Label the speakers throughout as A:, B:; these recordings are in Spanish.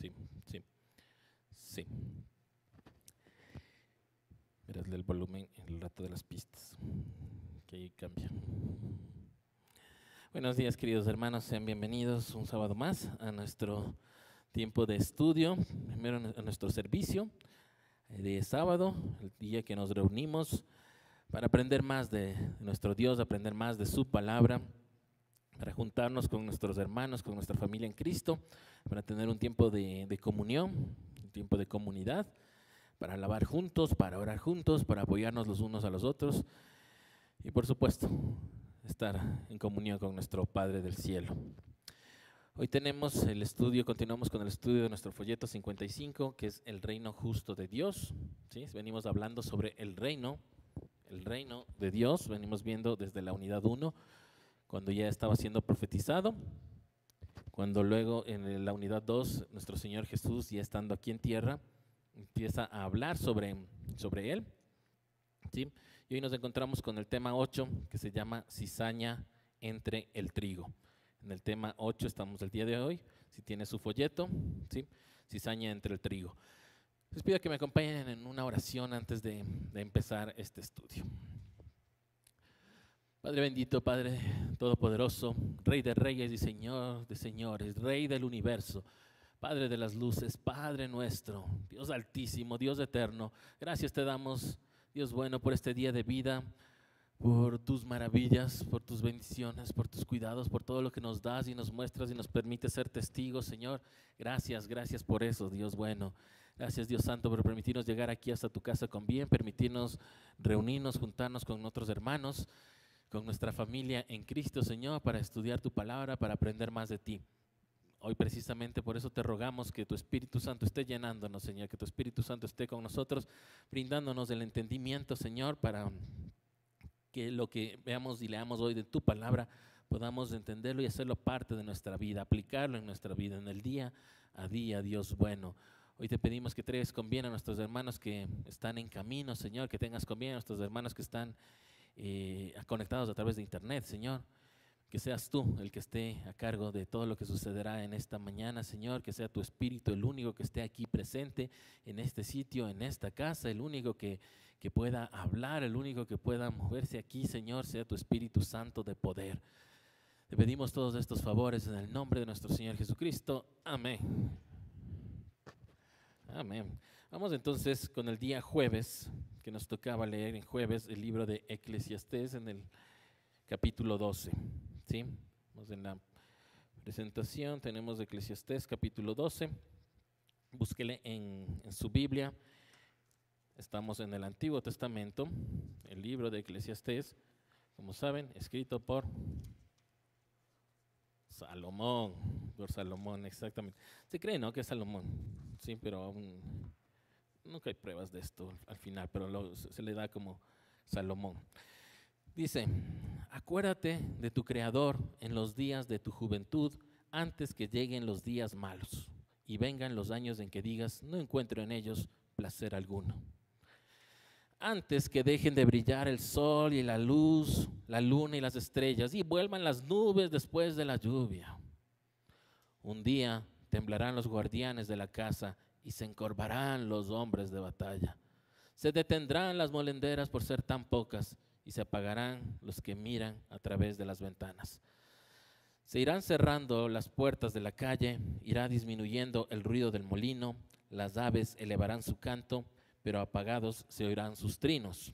A: Sí, sí, sí. Verás el volumen en el rato de las pistas, que ahí cambia. Buenos días, queridos hermanos, sean bienvenidos un sábado más a nuestro tiempo de estudio, primero a nuestro servicio de sábado, el día que nos reunimos para aprender más de nuestro Dios, aprender más de su palabra, para juntarnos con nuestros hermanos, con nuestra familia en Cristo, para tener un tiempo de comunión, un tiempo de comunidad, para alabar juntos, para orar juntos, para apoyarnos los unos a los otros y por supuesto estar en comunión con nuestro Padre del cielo. Hoy tenemos el estudio, continuamos con el estudio de nuestro folleto 55, que es el reino justo de Dios. ¿Sí? Venimos hablando sobre el reino de Dios, venimos viendo desde la unidad 1, cuando ya estaba siendo profetizado, cuando luego en la unidad 2, nuestro Señor Jesús, ya estando aquí en tierra, empieza a hablar sobre él. ¿Sí? Y hoy nos encontramos con el tema 8, que se llama cizaña entre el trigo. En el tema 8 estamos el día de hoy. Si tiene su folleto, ¿sí? Cizaña entre el trigo. Les pido que me acompañen en una oración antes de empezar este estudio. Padre bendito, Padre todopoderoso, Rey de reyes y Señor de señores, Rey del universo, Padre de las luces, Padre nuestro, Dios altísimo, Dios eterno, gracias te damos, Dios bueno, por este día de vida, por tus maravillas, por tus bendiciones, por tus cuidados, por todo lo que nos das y nos muestras y nos permite ser testigos, Señor. Gracias, gracias por eso, Dios bueno. Gracias, Dios Santo, por permitirnos llegar aquí hasta tu casa con bien, permitirnos reunirnos, juntarnos con otros hermanos, con nuestra familia en Cristo, Señor, para estudiar tu palabra, para aprender más de ti. Hoy precisamente por eso te rogamos que tu Espíritu Santo esté llenándonos, Señor, que tu Espíritu Santo esté con nosotros, brindándonos el entendimiento, Señor, para que lo que veamos y leamos hoy de tu palabra podamos entenderlo y hacerlo parte de nuestra vida, aplicarlo en nuestra vida, en el día a día, Dios bueno. Hoy te pedimos que traigas con bien a nuestros hermanos que están en camino, Señor, que tengas con bien a nuestros hermanos que están conectados a través de internet, Señor. Que seas tú el que esté a cargo de todo lo que sucederá en esta mañana, Señor, que sea tu Espíritu el único que esté aquí presente en este sitio, en esta casa, el único que pueda hablar, el único que pueda moverse aquí, Señor, sea tu Espíritu Santo de poder. Te pedimos todos estos favores en el nombre de nuestro Señor Jesucristo. Amén. Amén. Vamos entonces con el día jueves, que nos tocaba leer en jueves el libro de Eclesiastés en el capítulo 12. ¿Sí? Vamos en la presentación, tenemos Eclesiastés capítulo 12. Búsquele en su Biblia. Estamos en el Antiguo Testamento, el libro de Eclesiastés, como saben, escrito por Salomón, exactamente. Se cree, ¿no?, que es Salomón, sí, pero aún nunca hay pruebas de esto al final, pero se le da como Salomón. Dice: acuérdate de tu Creador en los días de tu juventud, antes que lleguen los días malos y vengan los años en que digas, no encuentro en ellos placer alguno. Antes que dejen de brillar el sol y la luz, la luna y las estrellas, y vuelvan las nubes después de la lluvia. Un día temblarán los guardianes de la casa y se encorvarán los hombres de batalla. Se detendrán las molenderas por ser tan pocas y se apagarán los que miran a través de las ventanas. Se irán cerrando las puertas de la calle, irá disminuyendo el ruido del molino, las aves elevarán su canto, pero apagados se oirán sus trinos.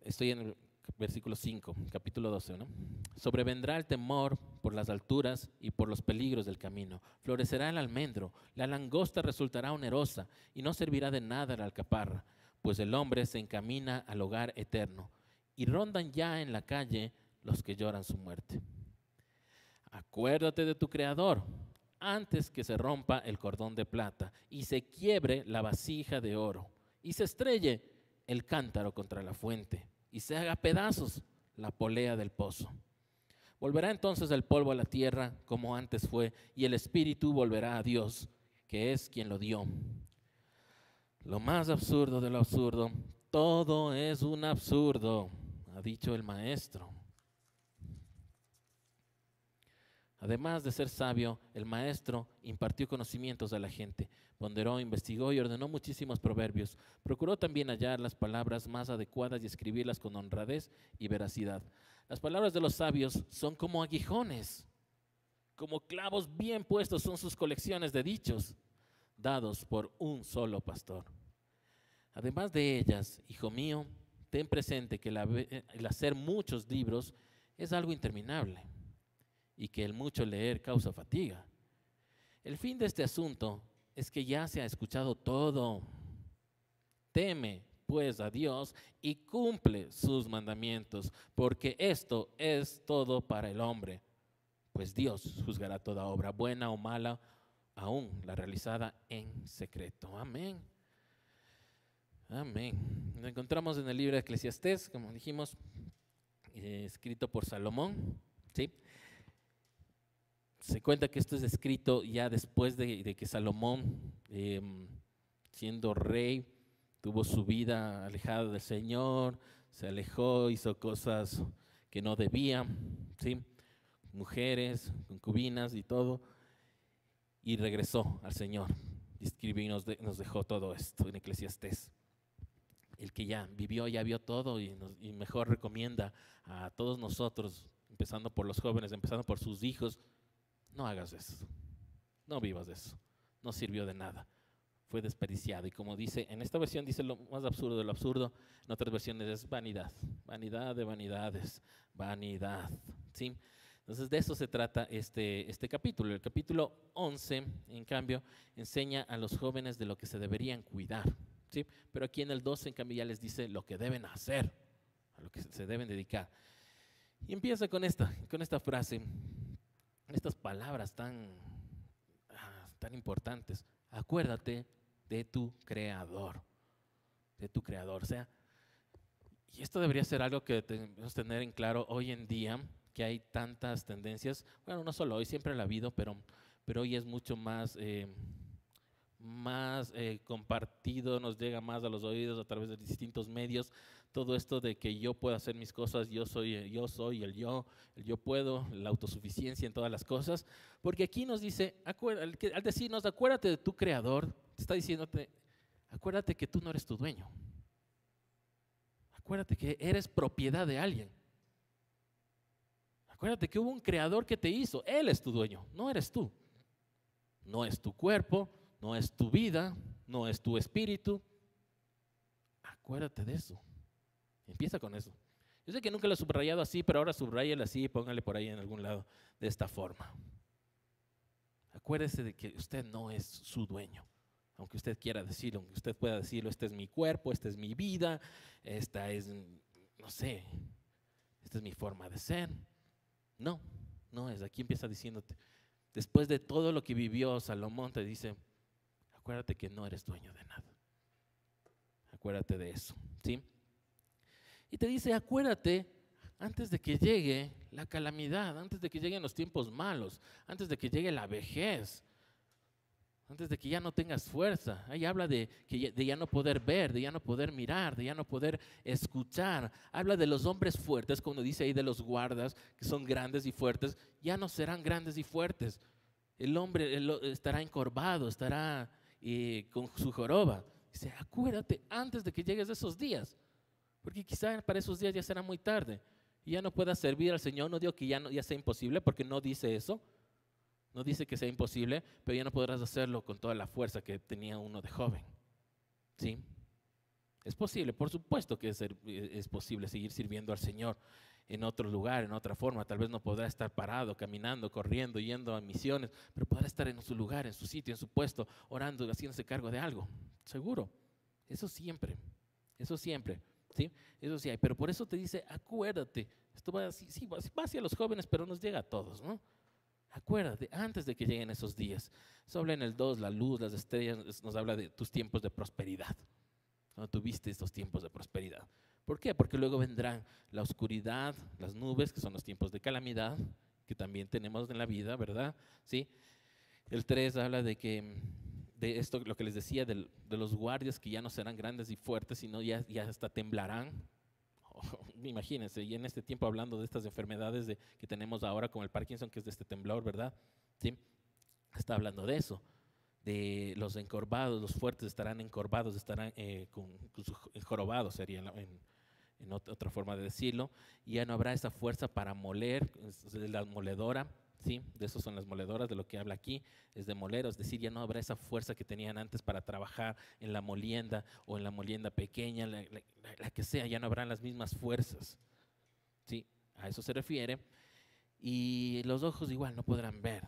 A: Estoy en el versículo 5, capítulo 12, ¿no? Sobrevendrá el temor por las alturas y por los peligros del camino. Florecerá el almendro, la langosta resultará onerosa y no servirá de nada la alcaparra, pues el hombre se encamina al hogar eterno y rondan ya en la calle los que lloran su muerte. Acuérdate de tu Creador antes que se rompa el cordón de plata y se quiebre la vasija de oro y se estrelle el cántaro contra la fuente y se haga pedazos la polea del pozo. Volverá entonces el polvo a la tierra como antes fue y el espíritu volverá a Dios, que es quien lo dio. Lo más absurdo de lo absurdo, todo es un absurdo, ha dicho el maestro. Además de ser sabio, el maestro impartió conocimientos a la gente, ponderó, investigó y ordenó muchísimos proverbios. Procuró también hallar las palabras más adecuadas y escribirlas con honradez y veracidad. Las palabras de los sabios son como aguijones, como clavos bien puestos son sus colecciones de dichos, dados por un solo pastor. Además de ellas, hijo mío, ten presente que el hacer muchos libros es algo interminable y que el mucho leer causa fatiga. El fin de este asunto es que ya se ha escuchado todo. Teme pues a Dios y cumple sus mandamientos, porque esto es todo para el hombre, pues Dios juzgará toda obra, buena o mala, aún la realizada en secreto. Amén. Amén. Nos encontramos en el libro de Eclesiastés, como dijimos, escrito por Salomón, ¿sí? Se cuenta que esto es escrito ya después de que Salomón, siendo rey, tuvo su vida alejada del Señor, se alejó, hizo cosas que no debía, ¿sí? Mujeres, concubinas y todo, y regresó al Señor. Y escribió y nos dejó todo esto en Eclesiastés. El que ya vivió, ya vio todo y mejor recomienda a todos nosotros, empezando por los jóvenes, empezando por sus hijos, no hagas eso, no vivas de eso, no sirvió de nada, fue desperdiciado. Y como dice, en esta versión dice lo más absurdo de lo absurdo, en otras versiones es vanidad, vanidad de vanidades, vanidad, ¿sí? Entonces de eso se trata este capítulo. El capítulo 11, en cambio, enseña a los jóvenes de lo que se deberían cuidar, ¿sí? Pero aquí en el 12, en cambio, ya les dice lo que deben hacer, a lo que se deben dedicar. Y empieza con esta frase, estas palabras tan importantes. Acuérdate de tu Creador, de tu Creador. O sea, y esto debería ser algo que debemos tener en claro hoy en día, que hay tantas tendencias, bueno, no solo hoy, siempre lo ha habido, pero hoy es mucho más compartido, nos llega más a los oídos a través de distintos medios, todo esto de que yo puedo hacer mis cosas, yo soy el yo puedo, la autosuficiencia en todas las cosas, porque aquí nos dice, al decirnos, acuérdate de tu Creador, te está diciéndote, acuérdate que tú no eres tu dueño, acuérdate que eres propiedad de alguien, acuérdate que hubo un Creador que te hizo, Él es tu dueño, no eres tú, no es tu cuerpo, no es tu vida, no es tu espíritu. Acuérdate de eso. Empieza con eso. Yo sé que nunca lo he subrayado así, pero ahora subráyalo así y póngale por ahí en algún lado de esta forma. Acuérdese de que usted no es su dueño. Aunque usted quiera decirlo, aunque usted pueda decirlo, este es mi cuerpo, esta es mi vida, esta es, no sé, esta es mi forma de ser. No es. Aquí empieza diciéndote, después de todo lo que vivió Salomón, te dice, acuérdate que no eres dueño de nada. Acuérdate de eso, ¿sí? Y te dice, acuérdate antes de que llegue la calamidad, antes de que lleguen los tiempos malos, antes de que llegue la vejez, antes de que ya no tengas fuerza. Ahí habla de ya no poder ver, de ya no poder mirar, de ya no poder escuchar. Habla de los hombres fuertes, como dice ahí de los guardas, que son grandes y fuertes, ya no serán grandes y fuertes. El hombre estará encorvado, estará con su joroba. Dice, acuérdate antes de que llegues a esos días, porque quizá para esos días ya será muy tarde y ya no puedas servir al Señor. No digo que ya sea imposible, porque no dice eso, no dice que sea imposible, pero ya no podrás hacerlo con toda la fuerza que tenía uno de joven, ¿sí? Es posible, por supuesto que es posible seguir sirviendo al Señor en otro lugar, en otra forma. Tal vez no podrá estar parado, caminando, corriendo, yendo a misiones, pero podrá estar en su lugar, en su sitio, en su puesto, orando, haciéndose cargo de algo, seguro. Eso siempre, ¿sí? Eso sí hay, pero por eso te dice, acuérdate. Esto va así, sí, va hacia los jóvenes, pero nos llega a todos, ¿no? Acuérdate, antes de que lleguen esos días. Eso habla en el 2, la luz, las estrellas, nos habla de tus tiempos de prosperidad. Cuando tuviste estos tiempos de prosperidad. ¿Por qué? Porque luego vendrán la oscuridad, las nubes, que son los tiempos de calamidad, que también tenemos en la vida, ¿verdad? ¿Sí? El 3 habla de esto, lo que les decía, de los guardias que ya no serán grandes y fuertes, sino ya hasta temblarán. imagínense, y en este tiempo hablando de estas enfermedades que tenemos ahora, como el Parkinson, que es de este temblor, ¿verdad? ¿Sí? Está hablando de eso, de los encorvados, los fuertes estarán encorvados, estarán jorobados, sería en otra forma de decirlo, y ya no habrá esa fuerza para moler, es de la moledora, ¿sí? De eso son las moledoras, de lo que habla aquí, es de molero, es decir, ya no habrá esa fuerza que tenían antes para trabajar en la molienda o en la molienda pequeña, la que sea, ya no habrán las mismas fuerzas, ¿sí? A eso se refiere. Y los ojos igual no podrán ver.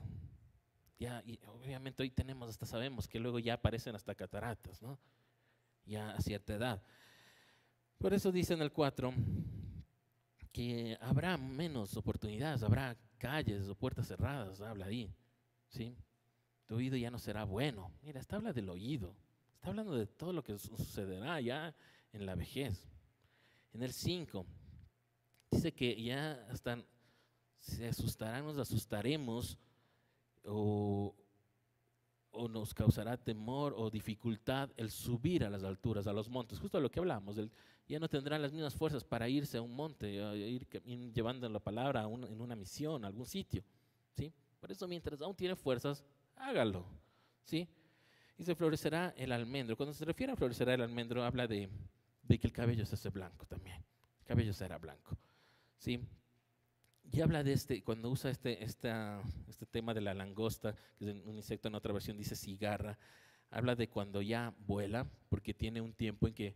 A: Ya, y obviamente hoy tenemos, hasta sabemos que luego ya aparecen hasta cataratas, ¿no? Ya a cierta edad. Por eso dice en el 4 que habrá menos oportunidades, habrá calles o puertas cerradas, habla ahí, ¿sí? Tu oído ya no será bueno. Mira, está habla del oído, está hablando de todo lo que sucederá ya en la vejez. En el 5 dice que ya hasta se asustarán, nos asustaremos o nos causará temor o dificultad el subir a las alturas, a los montes. Justo lo que hablamos, ya no tendrán las mismas fuerzas para irse a un monte, a ir llevando la palabra en una misión, a algún sitio, ¿sí? Por eso, mientras aún tiene fuerzas, hágalo, ¿sí? Y se florecerá el almendro. Cuando se refiere a florecerá el almendro, habla de que el cabello se hace blanco también. El cabello será blanco, ¿sí? Y habla de cuando usa este tema de la langosta, que es un insecto, en otra versión dice cigarra, habla de cuando ya vuela, porque tiene un tiempo en que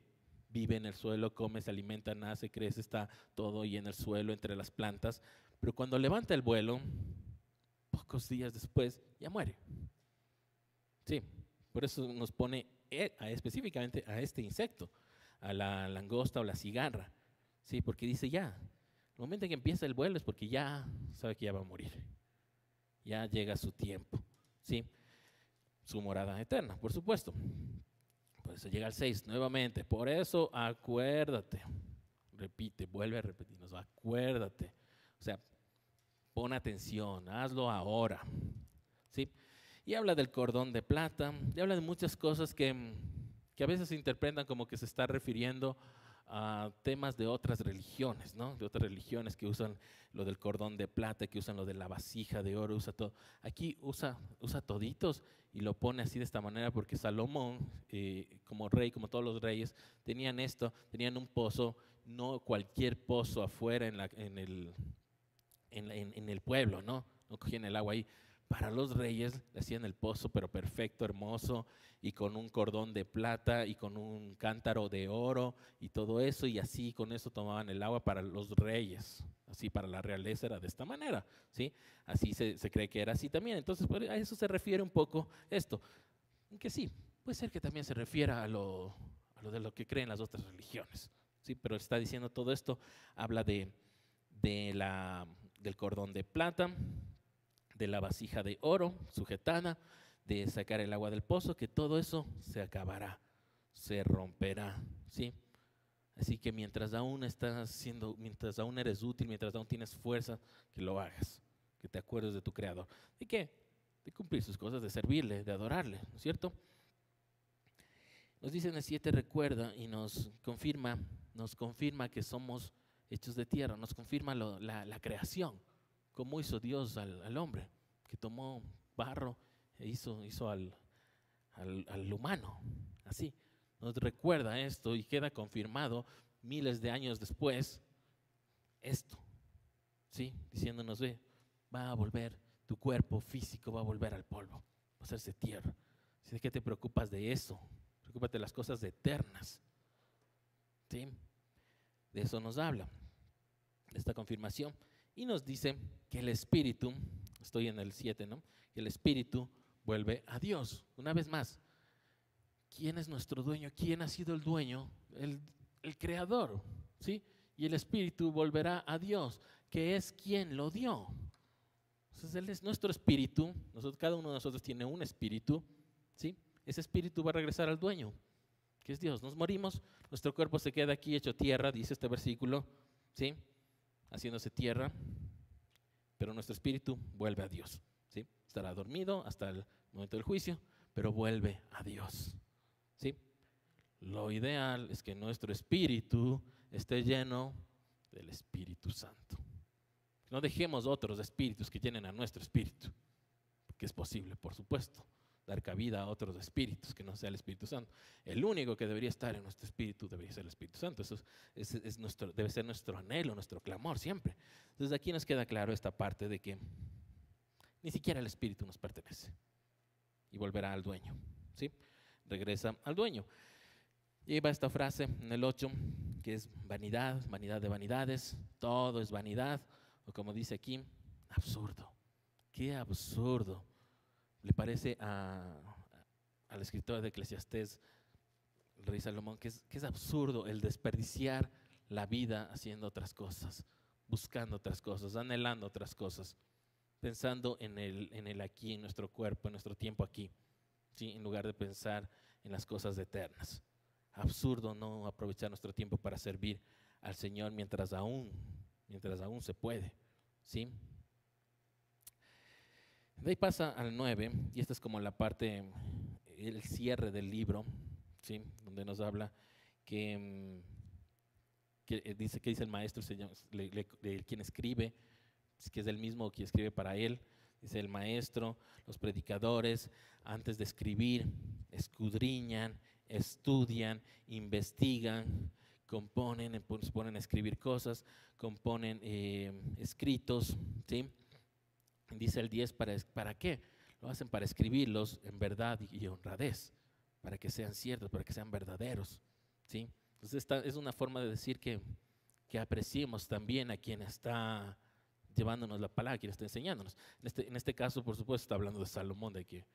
A: vive en el suelo, come, se alimenta, nace, crece, está todo y en el suelo, entre las plantas, pero cuando levanta el vuelo, pocos días después, ya muere. Sí, por eso nos pone específicamente a este insecto, a la langosta o la cigarra, sí, porque dice ya. El momento en que empieza el vuelo es porque ya sabe que ya va a morir. Ya llega su tiempo, ¿sí? Su morada eterna, por supuesto. Por eso llega al 6 nuevamente. Por eso acuérdate. Repite, vuelve a repetirnos. Acuérdate. O sea, pon atención, hazlo ahora, ¿sí? Y habla del cordón de plata, y habla de muchas cosas que a veces se interpretan como que se está refiriendo a temas de otras religiones, ¿no? De otras religiones que usan lo del cordón de plata, que usan lo de la vasija de oro, usa todo. Aquí usa toditos y lo pone así de esta manera porque Salomón, como rey, como todos los reyes, tenían esto, tenían un pozo, no cualquier pozo afuera en el pueblo, ¿no? No cogían el agua ahí. Para los reyes le hacían el pozo, pero perfecto, hermoso, y con un cordón de plata y con un cántaro de oro y todo eso, y así con eso tomaban el agua para los reyes. Así para la realeza era de esta manera, ¿sí? Así se cree que era así también. Entonces, a eso se refiere un poco esto. Que sí, puede ser que también se refiera a lo de lo que creen las otras religiones, ¿sí? Pero está diciendo todo esto, habla del cordón de plata, de la vasija de oro sujetada, de sacar el agua del pozo, que todo eso se acabará, se romperá, ¿sí? Así que mientras aún mientras aún eres útil, mientras aún tienes fuerza, que lo hagas, que te acuerdes de tu Creador. ¿De qué? De cumplir sus cosas, de servirle, de adorarle, ¿no es cierto? Nos dice en el 7, recuerda, y nos confirma que somos hechos de tierra, nos confirma la creación. Cómo hizo Dios al hombre, que tomó barro e hizo al humano, así. Nos recuerda esto y queda confirmado miles de años después, esto, ¿sí? Diciéndonos, va a volver, tu cuerpo físico va a volver al polvo, va a hacerse tierra. ¿De qué te preocupas de eso? Preocúpate de las cosas eternas, ¿sí? De eso nos habla, de esta confirmación. Y nos dice que el espíritu, estoy en el 7, ¿no? Que el espíritu vuelve a Dios. Una vez más, ¿quién es nuestro dueño? ¿Quién ha sido el dueño? El creador, ¿sí? Y el espíritu volverá a Dios, que es quien lo dio. Entonces, Él es nuestro espíritu. Cada uno de nosotros tiene un espíritu, ¿sí? Ese espíritu va a regresar al dueño, que es Dios. Nos morimos, nuestro cuerpo se queda aquí hecho tierra, dice este versículo, ¿sí? Haciéndose tierra, pero nuestro espíritu vuelve a Dios, ¿sí? Estará dormido hasta el momento del juicio, pero vuelve a Dios, ¿sí? Lo ideal es que nuestro espíritu esté lleno del Espíritu Santo. No dejemos otros espíritus que llenen a nuestro espíritu, porque es posible, por supuesto, dar cabida a otros espíritus que no sea el Espíritu Santo. El único que debería estar en nuestro espíritu debería ser el Espíritu Santo. Eso debe ser nuestro anhelo, nuestro clamor siempre. Entonces aquí nos queda claro esta parte de que ni siquiera el espíritu nos pertenece y volverá al dueño, ¿sí? Regresa al dueño. Y va esta frase en el 8, que es vanidad, vanidad de vanidades, todo es vanidad, o como dice aquí, absurdo. Qué absurdo le parece al escritor de Eclesiastés, el rey Salomón, que es absurdo el desperdiciar la vida haciendo otras cosas, buscando otras cosas, anhelando otras cosas, pensando en el aquí, en nuestro cuerpo, en nuestro tiempo aquí, ¿sí? En lugar de pensar en las cosas eternas. Absurdo no aprovechar nuestro tiempo para servir al Señor mientras aún se puede, ¿sí? De ahí pasa al 9, y esta es como la parte, el cierre del libro, ¿sí? Donde nos habla que dice el maestro, quien escribe, que es el mismo que escribe para él. Dice el maestro, los predicadores, antes de escribir, escudriñan, estudian, investigan, componen, se ponen a escribir cosas, componen escritos, ¿sí? Dice el 10, ¿para qué? Lo hacen para escribirlos en verdad y honradez, para que sean ciertos, para que sean verdaderos, ¿sí? Entonces esta es una forma de decir que apreciemos también a quien está llevándonos la palabra, quien está enseñándonos. En este caso, por supuesto, está hablando de Salomón, de que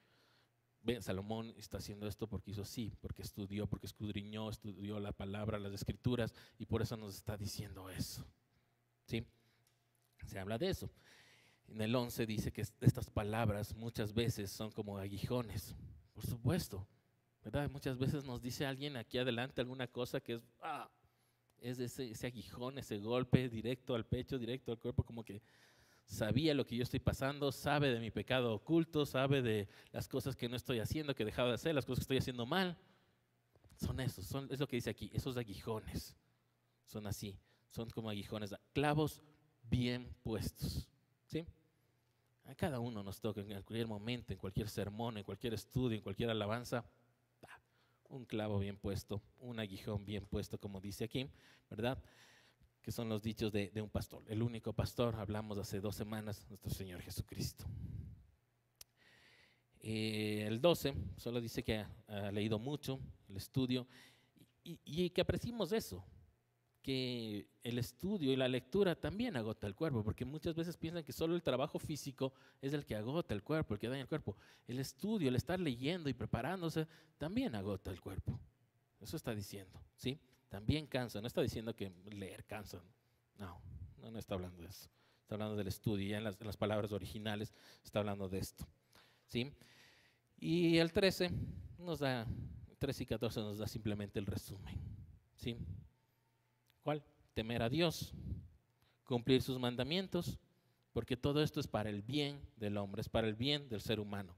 A: Salomón está haciendo esto porque hizo así, porque estudió, porque escudriñó, estudió la palabra, las escrituras, y por eso nos está diciendo eso, ¿sí? Se habla de eso. En el 11 dice que estas palabras muchas veces son como aguijones, por supuesto, ¿verdad? Muchas veces nos dice alguien aquí adelante alguna cosa que es ese aguijón, ese golpe directo al pecho, directo al cuerpo, como que sabía lo que yo estoy pasando, sabe de mi pecado oculto, sabe de las cosas que no estoy haciendo, que he dejado de hacer, las cosas que estoy haciendo mal. Son esos, es lo que dice aquí, esos aguijones. Son así, son como aguijones, clavos bien puestos, ¿sí? A cada uno nos toca en cualquier momento, en cualquier sermón, en cualquier estudio, en cualquier alabanza, un clavo bien puesto, un aguijón bien puesto, como dice aquí, ¿verdad? Que son los dichos de un pastor. El único pastor, hablamos hace 2 semanas, nuestro Señor Jesucristo. El 12 solo dice que ha leído mucho, el estudio, y que apreciemos eso, que el estudio y la lectura también agota el cuerpo, porque muchas veces piensan que solo el trabajo físico es el que agota el cuerpo, el que daña el cuerpo. El estudio, el estar leyendo y preparándose, también agota el cuerpo. Eso está diciendo, ¿sí? También cansa. No está diciendo que leer cansa. No está hablando de eso. Está hablando del estudio. Ya en las palabras originales está hablando de esto, ¿sí? Y el 13 y 14 nos da simplemente el resumen, ¿sí? ¿Cuál? Temer a Dios, cumplir sus mandamientos, porque todo esto es para el bien del hombre, es para el bien del ser humano.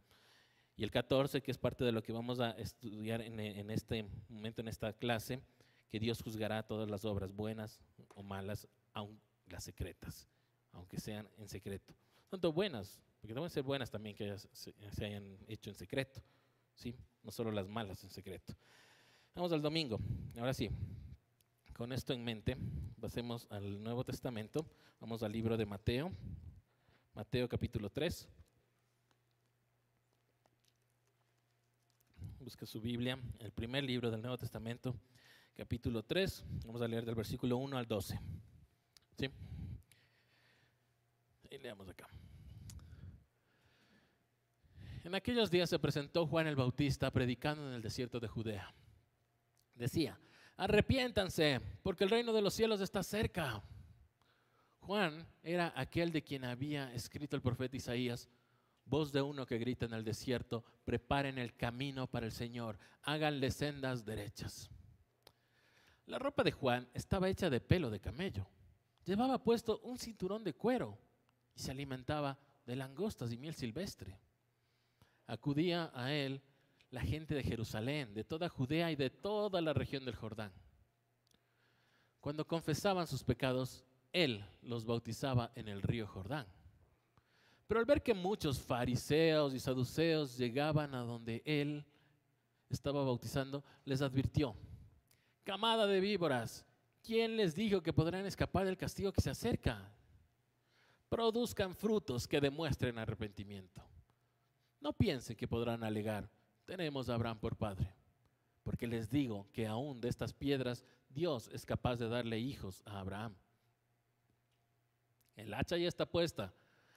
A: Y el 14, que es parte de lo que vamos a estudiar en este momento, en esta clase, que Dios juzgará todas las obras buenas o malas, aun las secretas, aunque sean en secreto. Tanto buenas, porque deben ser buenas también que se hayan hecho en secreto, ¿sí? No solo las malas en secreto. Vamos al domingo, ahora sí. Con esto en mente, pasemos al Nuevo Testamento. Vamos al libro de Mateo, Mateo capítulo 3. Busca su Biblia, el primer libro del Nuevo Testamento, capítulo 3. Vamos a leer del versículo 1 al 12. ¿Sí? Y leamos acá. En aquellos días se presentó Juan el Bautista predicando en el desierto de Judea. Decía: arrepiéntanse, porque el reino de los cielos está cerca. Juan era aquel de quien había escrito el profeta Isaías: voz de uno que grita en el desierto, preparen el camino para el Señor, háganle sendas derechas. La ropa de Juan estaba hecha de pelo de camello. Llevaba puesto un cinturón de cuero y se alimentaba de langostas y miel silvestre. Acudía a él la gente de Jerusalén, de toda Judea y de toda la región del Jordán. cuando confesaban sus pecados, Él los bautizaba en el río Jordán. Pero al ver que muchos fariseos y saduceos llegaban a donde Él estaba bautizando, les advirtió: camada de víboras, ¿quién les dijo que podrán escapar del castigo que se acerca? Produzcan frutos que demuestren arrepentimiento. No piensen que podrán alegar: tenemos a Abraham por padre. Porque les digo que aún de estas piedras Dios es capaz de darle hijos a Abraham. El hacha ya está puesta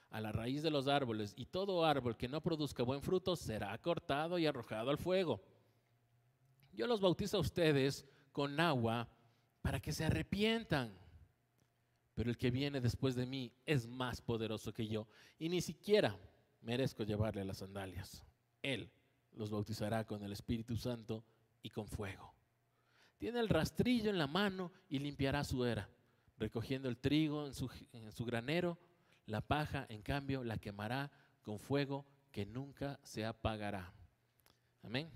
A: a la raíz de los árboles, y todo árbol que no produzca buen fruto será cortado y arrojado al fuego. Yo los bautizo a ustedes con agua para que se arrepientan. Pero el que viene después de mí es más poderoso que yo, y ni siquiera merezco llevarle las sandalias. Él los bautizará con el Espíritu Santo y con fuego. Tiene el rastrillo en la mano y limpiará su era, recogiendo el trigo en su granero. La paja, en cambio, la quemará con fuego que nunca se apagará. Amén.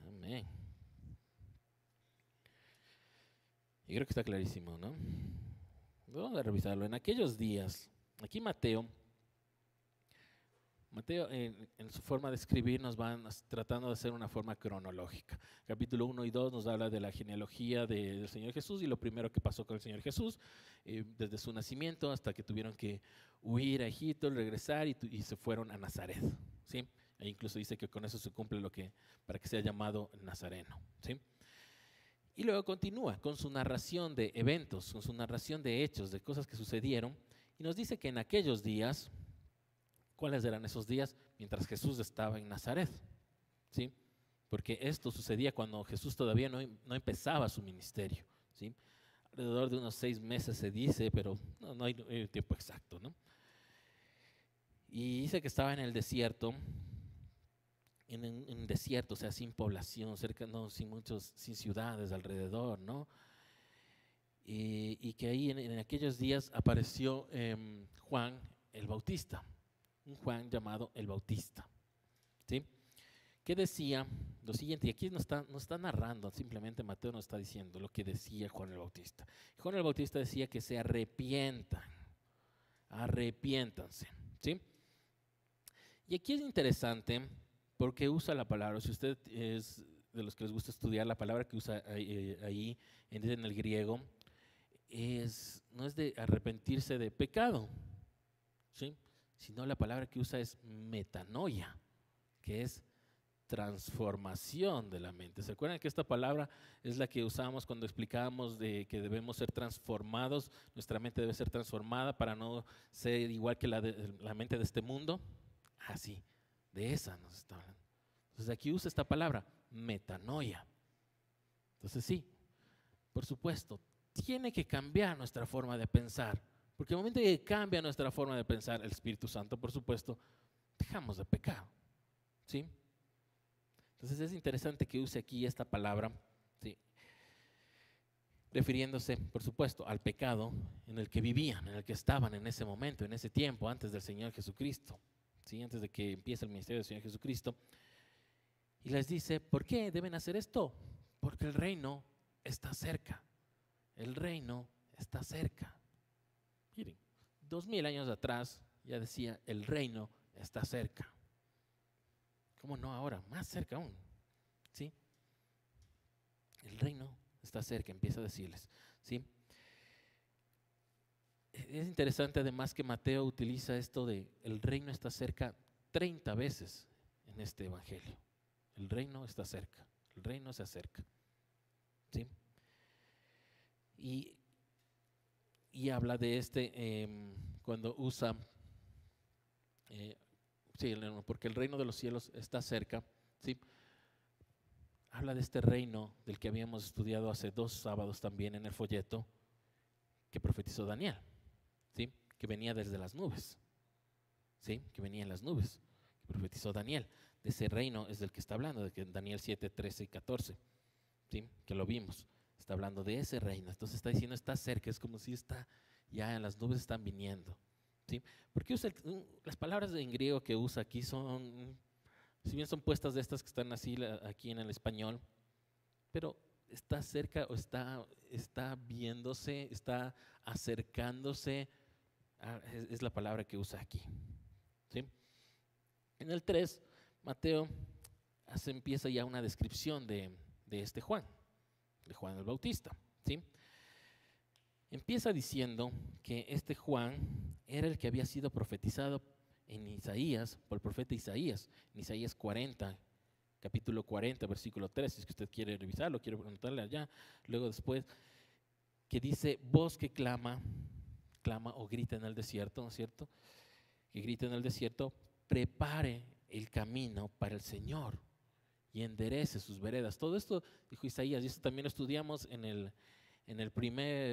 A: Amén. Y creo que está clarísimo, ¿no? Vamos a revisarlo. En aquellos días, aquí Mateo en su forma de escribir nos van tratando de hacer una forma cronológica. Capítulo 1 y 2 nos habla de la genealogía del Señor Jesús y lo primero que pasó con el Señor Jesús, desde su nacimiento hasta que tuvieron que huir a Egipto, regresar y se fueron a Nazaret, ¿sí? E incluso dice que con eso se cumple para que sea llamado Nazareno, ¿sí? Y luego continúa con su narración de eventos, con su narración de hechos, de cosas que sucedieron, y nos dice que en aquellos días, ¿cuáles eran esos días? Mientras Jesús estaba en Nazaret, ¿sí? Porque esto sucedía cuando Jesús todavía no empezaba su ministerio, ¿sí? Alrededor de unos 6 meses se dice, pero no hay tiempo exacto, ¿no? Y dice que estaba en el desierto, en desierto, o sea, sin población, cerca, no, sin ciudades alrededor, ¿no? Y que ahí en aquellos días apareció Juan el Bautista, un Juan llamado el Bautista, ¿sí? Que decía lo siguiente, y aquí no está narrando, simplemente Mateo nos está diciendo lo que decía Juan el Bautista. Juan el Bautista decía que se arrepiéntanse, ¿sí? Y aquí es interesante porque usa la palabra, si usted es de los que les gusta estudiar, la palabra que usa ahí en el griego no es de arrepentirse de pecado, ¿sí? Sino la palabra que usa es metanoia, que es transformación de la mente. ¿Se acuerdan que esta palabra es la que usamos cuando explicábamos de que debemos ser transformados? Nuestra mente debe ser transformada para no ser igual que la mente de este mundo. Así, de esa nos está hablando. Entonces aquí usa esta palabra, metanoia. Entonces sí, por supuesto, tiene que cambiar nuestra forma de pensar. Porque el momento que cambia nuestra forma de pensar, el Espíritu Santo, por supuesto, dejamos de pecar, ¿sí? Entonces es interesante que use aquí esta palabra, ¿sí? Refiriéndose, por supuesto, al pecado en el que vivían, en el que estaban en ese momento, en ese tiempo, antes del Señor Jesucristo, ¿sí? Antes de que empiece el ministerio del Señor Jesucristo. Y les dice, ¿por qué deben hacer esto? Porque el reino está cerca. El reino está cerca. Miren, 2000 años atrás ya decía, el reino está cerca. ¿Cómo no ahora? Más cerca aún, ¿sí? El reino está cerca, empieza a decirles, ¿sí? Es interesante además que Mateo utiliza esto de el reino está cerca 30 veces en este evangelio. El reino está cerca, el reino se acerca, ¿sí? Y habla de cuando usa, sí, porque el reino de los cielos está cerca, ¿sí? Habla de este reino del que habíamos estudiado hace 2 sábados también en el folleto que profetizó Daniel, ¿sí? Que venía desde las nubes, ¿sí? Que venía en las nubes, que profetizó Daniel. De ese reino es del que está hablando, de que en Daniel 7, 13 y 14, ¿sí? Que lo vimos. Está hablando de ese reino. Entonces está diciendo, está cerca, es como si está ya en las nubes, están viniendo, ¿sí? Porque las palabras en griego que usa aquí son, si bien son puestas de estas que están así aquí en el español, pero está cerca o está viéndose, está acercándose, es la palabra que usa aquí. ¿Sí? En el 3, Mateo empieza ya una descripción de este Juan, de Juan el Bautista. ¿Sí? Empieza diciendo que este Juan era el que había sido profetizado en Isaías, por el profeta Isaías, en Isaías 40, capítulo 40, versículo 3, si es que usted quiere revisarlo, quiere preguntarle allá, luego después, que dice, voz que clama o grita en el desierto, ¿no es cierto? Que grita en el desierto, prepare el camino para el Señor y enderece sus veredas. Todo esto dijo Isaías, y esto también lo estudiamos en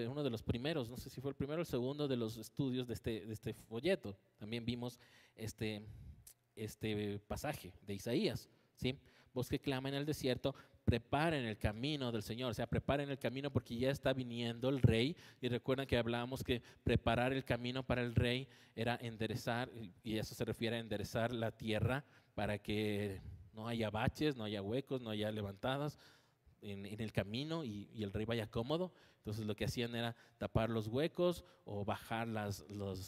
A: uno de los primeros, no sé si fue el primero o el segundo de los estudios de este folleto. También vimos este pasaje de Isaías, ¿sí? Vos que clama en el desierto, preparen el camino del Señor, o sea, preparen el camino porque ya está viniendo el rey. Y recuerdan que hablábamos que preparar el camino para el rey era enderezar, y eso se refiere a enderezar la tierra para que no haya baches, no haya huecos, no haya levantadas en el camino y el rey vaya cómodo. Entonces lo que hacían era tapar los huecos o bajar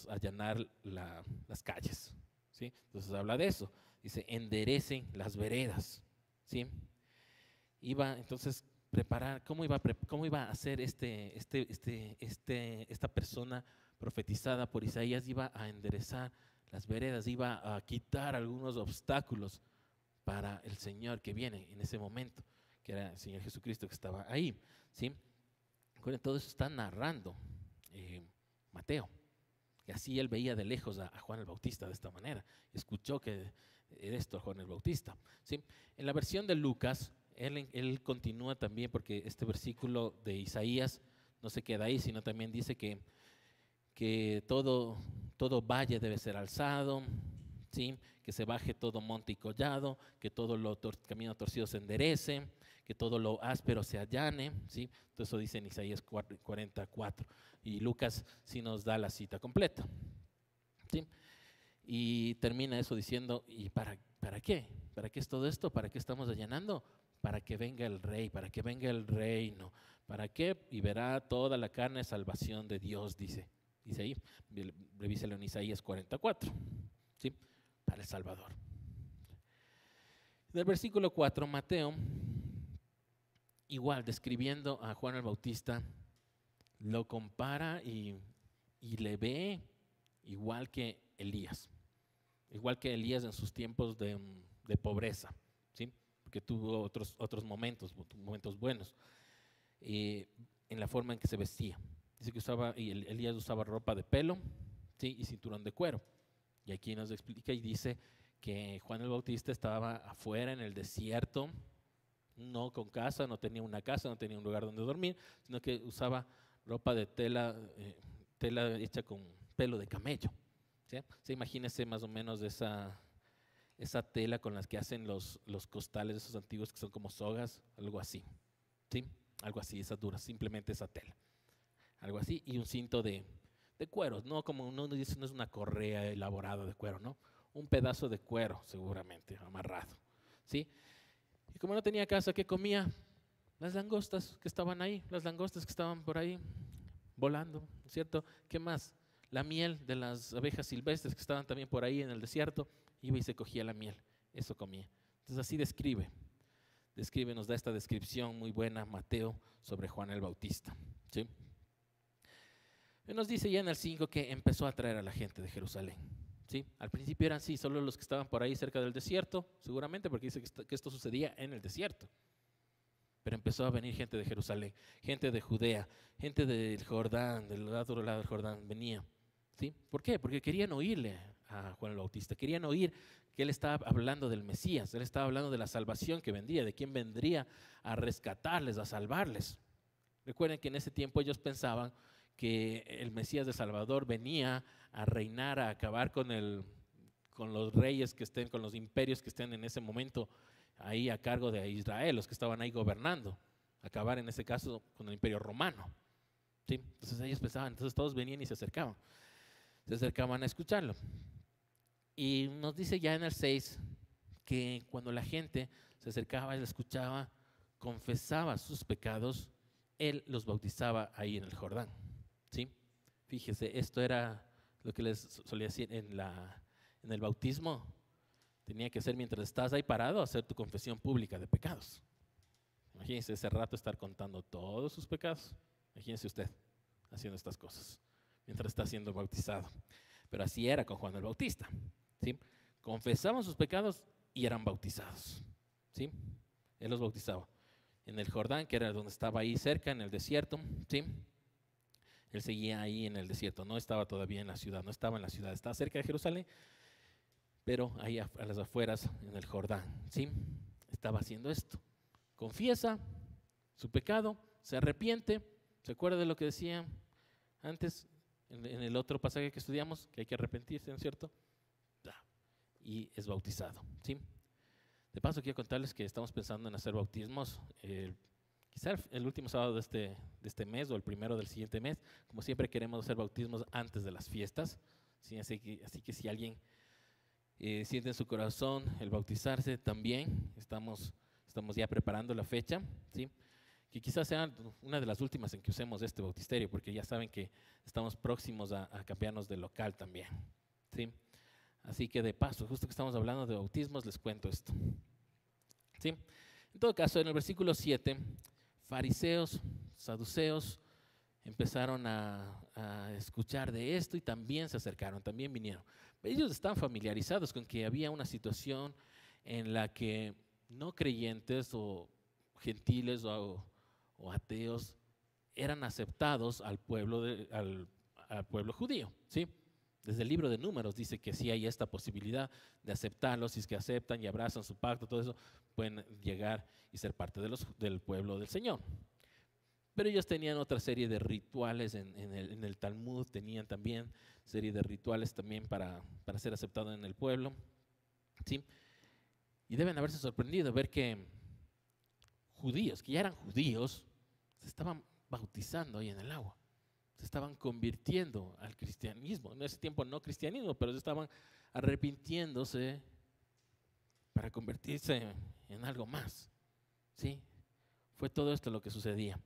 A: allanar las calles, ¿sí? Entonces habla de eso, dice enderecen las veredas, ¿sí? Iba entonces preparar, ¿cómo iba a hacer esta persona profetizada por Isaías? Iba a enderezar las veredas, iba a quitar algunos obstáculos para el Señor que viene en ese momento, que era el Señor Jesucristo que estaba ahí, ¿sí? Todo eso está narrando Mateo. Y así él veía de lejos a Juan el Bautista de esta manera. Escuchó que era esto Juan el Bautista, ¿sí? En la versión de Lucas, él continúa también, porque este versículo de Isaías no se queda ahí, sino también dice que todo valle debe ser alzado, ¿sí? Que se baje todo monte y collado, que todo camino torcido se enderece, que todo lo áspero se allane, ¿sí? Entonces eso dice en Isaías 44, y Lucas sí nos da la cita completa, ¿sí? Y termina eso diciendo, ¿y para qué? ¿Para qué es todo esto? ¿Para qué estamos allanando? Para que venga el rey, para que venga el reino. ¿Para qué? Y verá toda la carne salvación de Dios, dice ahí, revíselo en Isaías 44, ¿sí? Para el Salvador. Del versículo 4, Mateo, igual describiendo a Juan el Bautista, lo compara y le ve igual que Elías en sus tiempos de pobreza, ¿sí? Porque tuvo otros momentos buenos, en la forma en que se vestía. Dice que Elías usaba ropa de pelo, ¿sí? Y cinturón de cuero. Y aquí nos explica y dice que Juan el Bautista estaba afuera en el desierto, no con casa, no tenía una casa, no tenía un lugar donde dormir, sino que usaba ropa de tela hecha con pelo de camello, ¿sí? Se imagínese más o menos esa tela con las que hacen los costales esos antiguos que son como sogas, algo así, ¿sí? Algo así, esa dura, simplemente esa tela, algo así, y un cinto de cuero, no como uno dice, no es una correa elaborada de cuero, ¿no? Un pedazo de cuero seguramente amarrado, ¿sí? Y como no tenía casa, ¿qué comía? Las langostas que estaban ahí, las langostas que estaban por ahí volando, ¿cierto? ¿Qué más? La miel de las abejas silvestres que estaban también por ahí en el desierto, iba y se cogía la miel, eso comía. Entonces así nos da esta descripción muy buena Mateo sobre Juan el Bautista, ¿sí? Y nos dice ya en el 5 que empezó a atraer a la gente de Jerusalén, ¿sí? Al principio eran sí, solo los que estaban por ahí cerca del desierto, seguramente porque dice que esto sucedía en el desierto. Pero empezó a venir gente de Jerusalén, gente de Judea, gente del Jordán, del otro lado del Jordán, venía, ¿sí? ¿Por qué? Porque querían oírle a Juan el Bautista, querían oír que él estaba hablando del Mesías, él estaba hablando de la salvación que vendría, de quién vendría a rescatarles, a salvarles. Recuerden que en ese tiempo ellos pensaban que el Mesías de Salvador venía a reinar, a acabar con los reyes que estén, con los imperios que estén en ese momento ahí a cargo de Israel, los que estaban ahí gobernando, acabar en ese caso con el imperio romano, ¿sí? Entonces ellos pensaban, entonces todos venían y se acercaban a escucharlo. Y nos dice ya en el 6 que cuando la gente se acercaba y lo escuchaba, confesaba sus pecados, él los bautizaba ahí en el Jordán. ¿Sí? Fíjese, esto era lo que les solía decir en el bautismo. Tenía que ser mientras estás ahí parado, hacer tu confesión pública de pecados. Imagínense ese rato estar contando todos sus pecados. Imagínense usted haciendo estas cosas mientras está siendo bautizado. Pero así era con Juan el Bautista. ¿Sí? Confesaban sus pecados y eran bautizados. ¿Sí? Él los bautizaba en el Jordán, que era donde estaba ahí cerca, en el desierto. ¿Sí? Él seguía ahí en el desierto, no estaba todavía en la ciudad, no estaba en la ciudad, estaba cerca de Jerusalén, pero ahí a las afueras, en el Jordán. ¿Sí? Estaba haciendo esto. Confiesa su pecado, se arrepiente. ¿Se acuerda de lo que decía antes en el otro pasaje que estudiamos? Que hay que arrepentirse, ¿no es cierto? Y es bautizado. ¿Sí? De paso, quiero contarles que estamos pensando en hacer bautismos quizá el último sábado de este mes o el primero del siguiente mes. Como siempre, queremos hacer bautismos antes de las fiestas. ¿Sí? Así que si alguien siente en su corazón el bautizarse, también estamos ya preparando la fecha. ¿Sí? Que quizás sea una de las últimas en que usemos este bautisterio, porque ya saben que estamos próximos a cambiarnos de local también. ¿Sí? Así que de paso, justo que estamos hablando de bautismos, les cuento esto. ¿Sí? En todo caso, en el versículo 7, fariseos, saduceos empezaron a escuchar de esto y también se acercaron, también vinieron. Ellos están familiarizados con que había una situación en la que no creyentes o gentiles o ateos eran aceptados al pueblo judío. ¿Sí? Desde el libro de Números dice que sí hay esta posibilidad de aceptarlos, si es que aceptan y abrazan su pacto, todo eso, pueden llegar y ser parte del pueblo del Señor. Pero ellos tenían otra serie de rituales en el Talmud, tenían también serie de rituales también para ser aceptados en el pueblo. ¿Sí? Y deben haberse sorprendido ver que judíos, que ya eran judíos, se estaban bautizando ahí en el agua. Se estaban convirtiendo al cristianismo. En ese tiempo no cristianismo, pero se estaban arrepintiéndose para convertirse en algo más. ¿Sí? Fue todo esto lo que sucedía.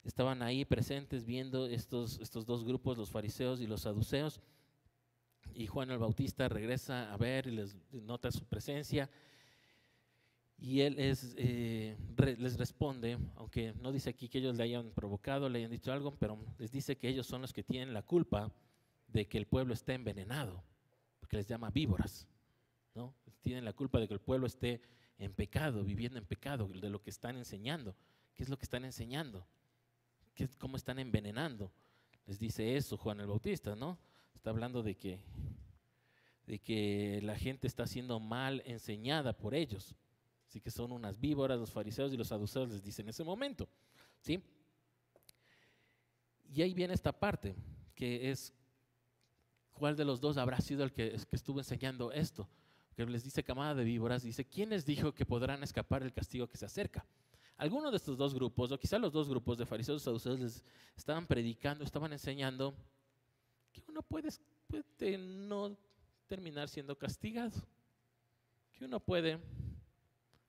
A: Estaban ahí presentes viendo estos dos grupos, los fariseos y los saduceos, y Juan el Bautista regresa a ver y les nota su presencia, y él les responde, aunque no dice aquí que ellos le hayan provocado, le hayan dicho algo, pero les dice que ellos son los que tienen la culpa de que el pueblo esté envenenado, porque les llama víboras, ¿no? Tienen la culpa de que el pueblo esté en pecado, viviendo en pecado, de lo que están enseñando. ¿Qué es lo que están enseñando? ¿Cómo están envenenando? Les dice eso Juan el Bautista, ¿no? Está hablando de que la gente está siendo mal enseñada por ellos. Así que son unas víboras, los fariseos y los saduceos les dicen en ese momento. ¿Sí? Y ahí viene esta parte, que es, ¿cuál de los dos habrá sido el que estuvo enseñando esto? Que les dice camada de víboras, dice, ¿quién les dijo que podrán escapar del castigo que se acerca? Algunos de estos dos grupos, o quizá los dos grupos de fariseos y saduceos, les estaban predicando, estaban enseñando que uno puede no terminar siendo castigado, que uno puede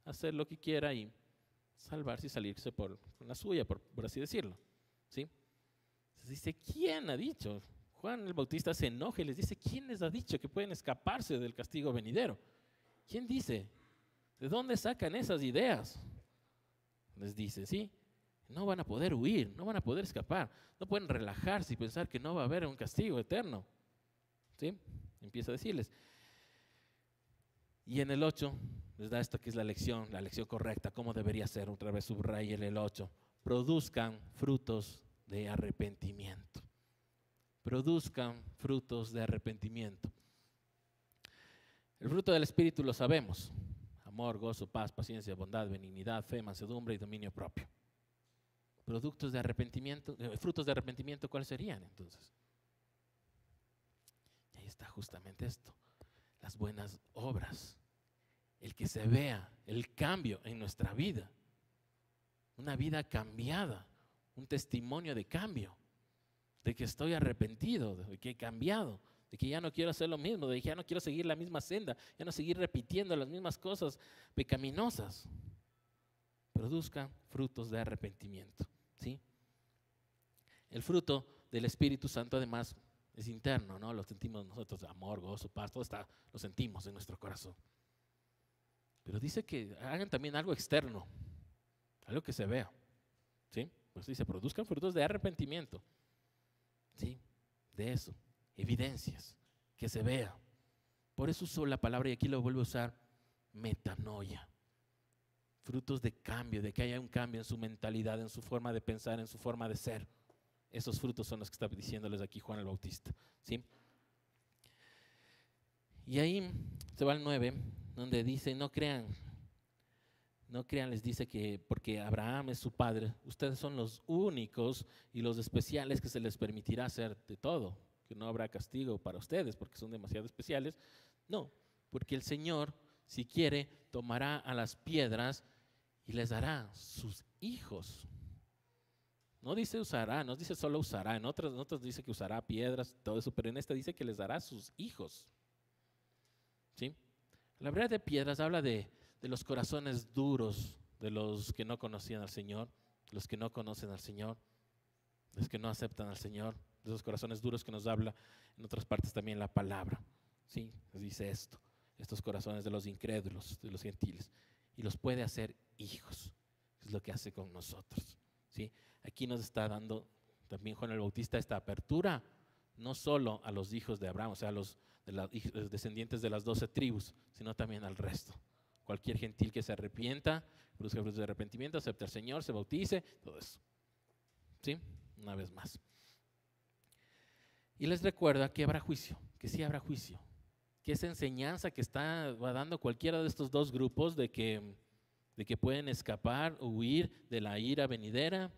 A: hacer lo que quiera y salvarse y salirse con la suya, por así decirlo. ¿Sí? Entonces dice, ¿quién ha dicho? Juan el Bautista se enoja y les dice, ¿quién les ha dicho que pueden escaparse del castigo venidero? ¿Quién dice? ¿De dónde sacan esas ideas? Les dice, ¿sí? No van a poder huir, no van a poder escapar, no pueden relajarse y pensar que no va a haber un castigo eterno. ¿Sí? Empieza a decirles. Y en el 8 les da esto que es la lección correcta, cómo debería ser. Otra vez subrayen el 8. Produzcan frutos de arrepentimiento. Produzcan frutos de arrepentimiento. El fruto del Espíritu lo sabemos: amor, gozo, paz, paciencia, bondad, benignidad, fe, mansedumbre y dominio propio. Productos de arrepentimiento, frutos de arrepentimiento, ¿cuáles serían entonces? Y ahí está justamente esto: las buenas obras, el que se vea el cambio en nuestra vida, una vida cambiada, un testimonio de cambio, de que estoy arrepentido, de que he cambiado, de que ya no quiero hacer lo mismo, de que ya no quiero seguir la misma senda, ya no seguir repitiendo las mismas cosas pecaminosas. produzcan frutos de arrepentimiento, ¿sí? El fruto del Espíritu Santo además es interno, ¿no? Lo sentimos nosotros, amor, gozo, paz, todo está, lo sentimos en nuestro corazón. Pero dice que hagan también algo externo, algo que se vea, ¿sí? Pues dice, produzcan frutos de arrepentimiento, ¿sí? De eso, evidencias, que se vea. Por eso uso la palabra, y aquí lo vuelvo a usar, metanoia. Frutos de cambio, de que haya un cambio en su mentalidad, en su forma de pensar, en su forma de ser. Esos frutos son los que está diciéndoles aquí Juan el Bautista, ¿sí? Y ahí se va al 9, donde dice, no crean, les dice que porque Abraham es su padre, ustedes son los únicos y los especiales que se les permitirá hacer de todo, que no habrá castigo para ustedes porque son demasiado especiales. No, porque el Señor, si quiere, tomará a las piedras y les dará sus hijos. No dice usará, no dice solo usará, en otras dice que usará piedras, todo eso, pero en esta dice que les dará sus hijos. ¿Sí? La verdad de piedras habla de los corazones duros, de los que no conocían al Señor, los que no conocen al Señor, los que no aceptan al Señor, de esos corazones duros que nos habla en otras partes también la palabra. ¿Sí? Nos dice esto, estos corazones de los incrédulos, de los gentiles, y los puede hacer hijos, es lo que hace con nosotros. ¿Sí? Aquí nos está dando también Juan el Bautista esta apertura, no solo a los hijos de Abraham, o sea, a los descendientes de las 12 tribus, sino también al resto. Cualquier gentil que se arrepienta, produzca frutos de arrepentimiento, acepte al Señor, se bautice, todo eso. ¿Sí? Una vez más. Y les recuerda que habrá juicio, que sí habrá juicio, que esa enseñanza que va dando cualquiera de estos dos grupos de que pueden escapar o huir de la ira venidera,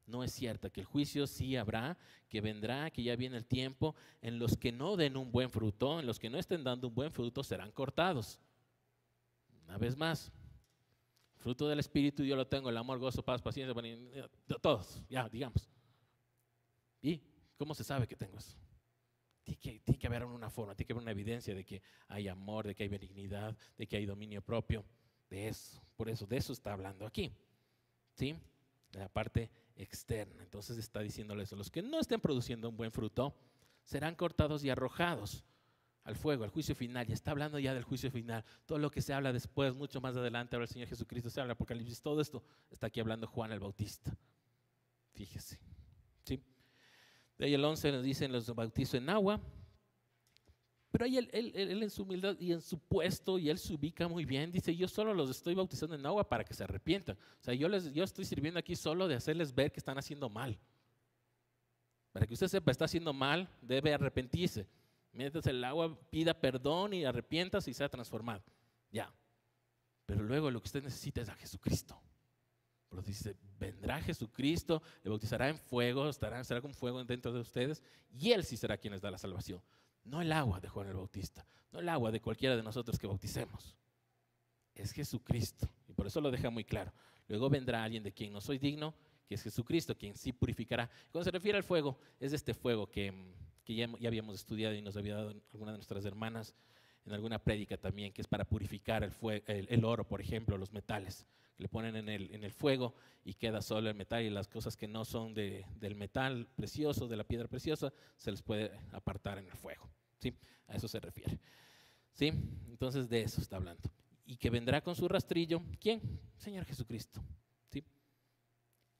A: no es cierta, que el juicio sí habrá, que vendrá, que ya viene el tiempo en los que no den un buen fruto, en los que no estén dando un buen fruto, serán cortados. Una vez más, fruto del Espíritu yo lo tengo, el amor, gozo, paz, paciencia, todos, ya, digamos. ¿Y cómo se sabe que tengo eso? Tiene que haber una forma, tiene que haber una evidencia de que hay amor, de que hay benignidad, de que hay dominio propio, de eso. Por eso, de eso está hablando aquí, ¿sí? De la parte externa. Entonces está diciéndole eso. Los que no estén produciendo un buen fruto serán cortados y arrojados al fuego, al juicio final. Y está hablando ya del juicio final. Todo lo que se habla después, mucho más adelante, ahora el Señor Jesucristo se habla, Apocalipsis, todo esto está aquí hablando Juan el Bautista. Fíjese, ¿sí? De ahí el 11 nos dicen los bautizo en agua. Pero ahí él en su humildad y en su puesto, y él se ubica muy bien, dice, yo solo los estoy bautizando en agua para que se arrepientan. O sea, yo estoy sirviendo aquí solo de hacerles ver que están haciendo mal. Para que usted sepa, está haciendo mal, debe arrepentirse. Métase el agua, pida perdón y arrepiéntase y sea transformado. Ya. Pero luego lo que usted necesita es a Jesucristo. Pero dice, vendrá Jesucristo, le bautizará en fuego, será con fuego dentro de ustedes, y Él sí será quien les da la salvación. No el agua de Juan el Bautista, no el agua de cualquiera de nosotros que bauticemos. Es Jesucristo, y por eso lo deja muy claro. Luego vendrá alguien de quien no soy digno, que es Jesucristo, quien sí purificará. Cuando se refiere al fuego, es de este fuego que ya habíamos estudiado y nos había dado alguna de nuestras hermanas en alguna prédica también, que es para purificar el oro, por ejemplo, los metales. Le ponen en el fuego y queda solo el metal, y las cosas que no son del metal precioso, de la piedra preciosa, se les puede apartar en el fuego. ¿Sí? A eso se refiere. ¿Sí? Entonces de eso está hablando. Y que vendrá con su rastrillo, ¿quién? Señor Jesucristo. ¿Sí?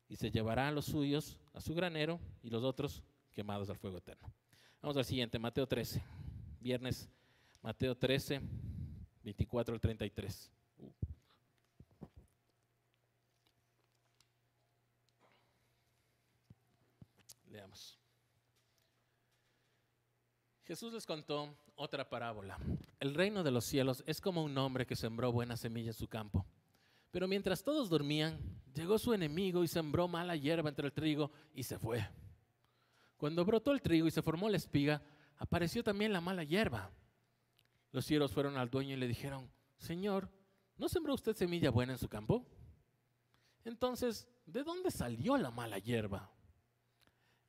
A: Y se llevará a los suyos a su granero y los otros quemados al fuego eterno. Vamos al siguiente, Mateo 13. Viernes, Mateo 13, 24 al 33. Leamos. Jesús les contó otra parábola. El reino de los cielos es como un hombre que sembró buena semilla en su campo. Pero mientras todos dormían, llegó su enemigo y sembró mala hierba entre el trigo y se fue. Cuando brotó el trigo y se formó la espiga, apareció también la mala hierba. Los siervos fueron al dueño y le dijeron, Señor, ¿no sembró usted semilla buena en su campo? Entonces, ¿de dónde salió la mala hierba?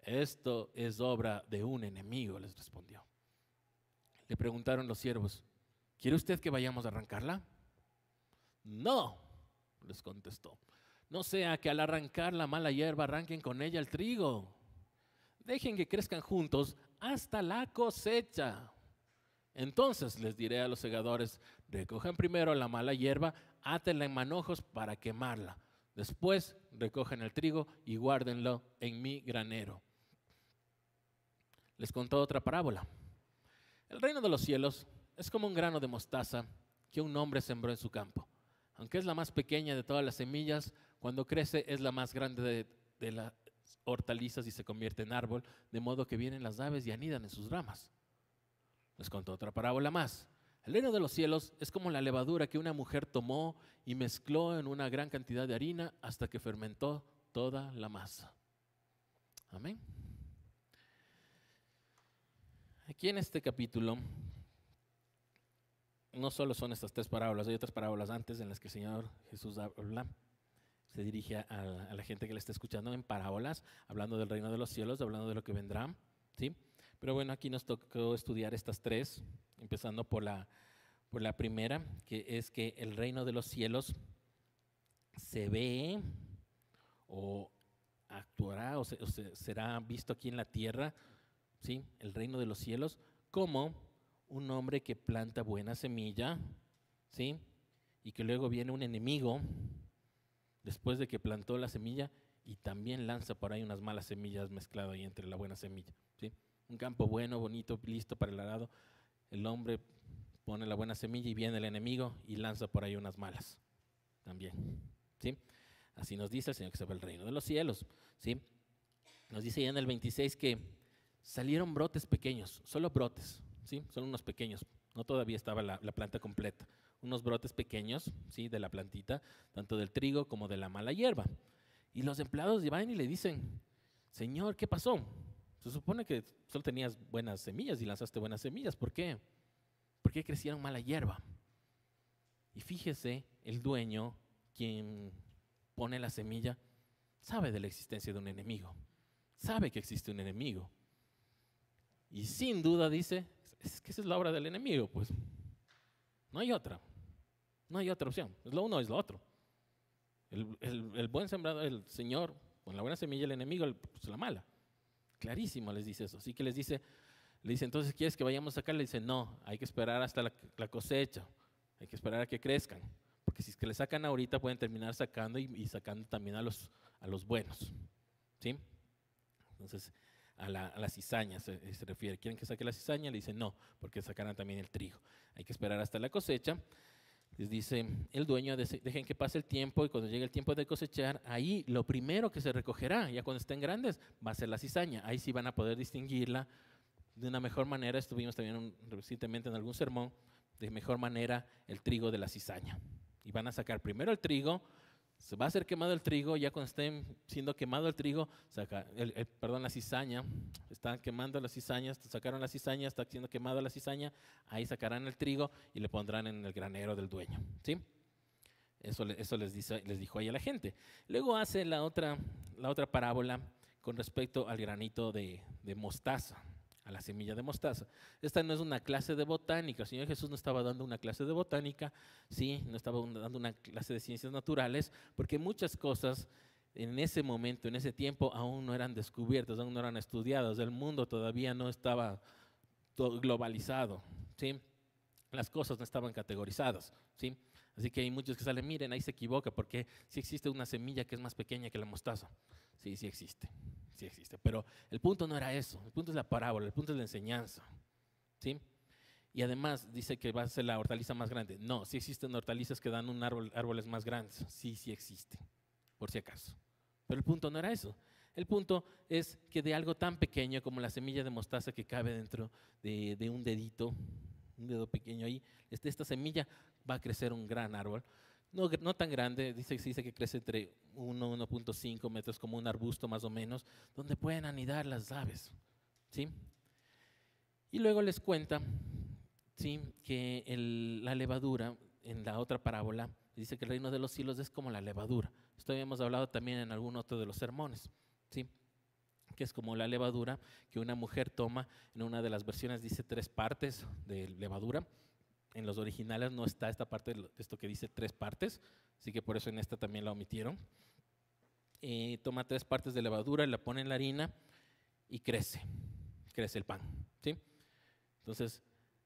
A: Esto es obra de un enemigo, les respondió. Le preguntaron los siervos, ¿quiere usted que vayamos a arrancarla? No, les contestó. No sea que al arrancar la mala hierba arranquen con ella el trigo. Dejen que crezcan juntos hasta la cosecha. Entonces les diré a los segadores, recojan primero la mala hierba, átenla en manojos para quemarla. Después recojan el trigo y guárdenlo en mi granero. Les contó otra parábola. El reino de los cielos es como un grano de mostaza que un hombre sembró en su campo. Aunque es la más pequeña de todas las semillas, cuando crece es la más grande de las hortalizas y se convierte en árbol, de modo que vienen las aves y anidan en sus ramas. Les contó otra parábola más. El reino de los cielos es como la levadura que una mujer tomó y mezcló en una gran cantidad de harina hasta que fermentó toda la masa. Amén. Aquí en este capítulo no solo son estas tres parábolas, hay otras parábolas antes en las que el Señor Jesús habla, se dirige a la gente que le está escuchando en parábolas, hablando del reino de los cielos, hablando de lo que vendrá, ¿sí? Pero bueno, aquí nos tocó estudiar estas tres, empezando por la primera, que es que el reino de los cielos se ve o actuará o será visto aquí en la tierra, ¿sí? El reino de los cielos como un hombre que planta buena semilla, ¿sí? Y que luego viene un enemigo después de que plantó la semilla y también lanza por ahí unas malas semillas mezcladas ahí entre la buena semilla, ¿sí? Un campo bueno, bonito, listo para el arado. El hombre pone la buena semilla y viene el enemigo y lanza por ahí unas malas también, ¿sí? Así nos dice el Señor que se ve el reino de los cielos, ¿sí? Nos dice ya en el 26 que salieron brotes pequeños, solo brotes, ¿sí? Son unos pequeños, no todavía estaba la planta completa, unos brotes pequeños, ¿sí? De la plantita, tanto del trigo como de la mala hierba. Y los empleados van y le dicen, Señor, ¿qué pasó? Se supone que solo tenías buenas semillas y lanzaste buenas semillas, ¿por qué? ¿Por qué crecieron mala hierba? Y fíjese, el dueño, quien pone la semilla, sabe de la existencia de un enemigo, sabe que existe un enemigo. Y sin duda dice, es que esa es la obra del enemigo, pues no hay otra opción, es lo uno, es lo otro. El buen sembrador, el Señor, con la buena semilla, el enemigo, pues la mala. Clarísimo les dice eso. Así que le dice, entonces, ¿quieres que vayamos a sacar? Le dice, no, hay que esperar hasta la cosecha, hay que esperar a que crezcan, porque si es que le sacan ahorita pueden terminar sacando y sacando también a los buenos, ¿sí? Entonces, a la cizaña se refiere. ¿Quieren que saque la cizaña? Le dice, no, porque sacarán también el trigo. Hay que esperar hasta la cosecha. Les dice el dueño, dejen que pase el tiempo y cuando llegue el tiempo de cosechar, ahí lo primero que se recogerá, ya cuando estén grandes, va a ser la cizaña. Ahí sí van a poder distinguirla de una mejor manera. Estuvimos también recientemente en algún sermón, de mejor manera el trigo de la cizaña. Y van a sacar primero el trigo, se va a hacer quemado el trigo, ya cuando estén siendo quemado el trigo, la cizaña, están quemando las cizañas, sacaron la cizaña, está siendo quemada la cizaña, ahí sacarán el trigo y le pondrán en el granero del dueño, ¿sí? Eso les dijo ahí a la gente. Luego hace la otra parábola con respecto al granito de mostaza, a la semilla de mostaza. Esta no es una clase de botánica, el Señor Jesús no estaba dando una clase de botánica, ¿sí? No estaba dando una clase de ciencias naturales, porque muchas cosas en ese momento, en ese tiempo, aún no eran descubiertas, aún no eran estudiadas, el mundo todavía no estaba globalizado, ¿sí? Las cosas no estaban categorizadas, ¿sí? Así que hay muchos que salen, miren, ahí se equivoca, porque sí existe una semilla que es más pequeña que la mostaza. Sí, sí existe, pero el punto no era eso, el punto es la parábola, el punto es la enseñanza, ¿sí? Y además dice que va a ser la hortaliza más grande. No, sí existen hortalizas que dan árboles más grandes, sí existe, por si acaso. Pero el punto no era eso. El punto es que de algo tan pequeño como la semilla de mostaza que cabe dentro de un dedito, un dedo pequeño ahí, esta semilla va a crecer un gran árbol. No tan grande, se dice que crece entre 1.5 metros, como un arbusto más o menos, donde pueden anidar las aves, ¿sí? Y luego les cuenta, ¿sí?, que la levadura, en la otra parábola, dice que el reino de los cielos es como la levadura. Esto habíamos hablado también en algún otro de los sermones, ¿sí?, que es como la levadura que una mujer toma. En una de las versiones dice 3 partes de levadura, En los originales no está esta parte de esto que dice 3 partes, así que por eso en esta también la omitieron. Toma 3 partes de levadura, la pone en la harina y crece el pan, ¿sí? Entonces,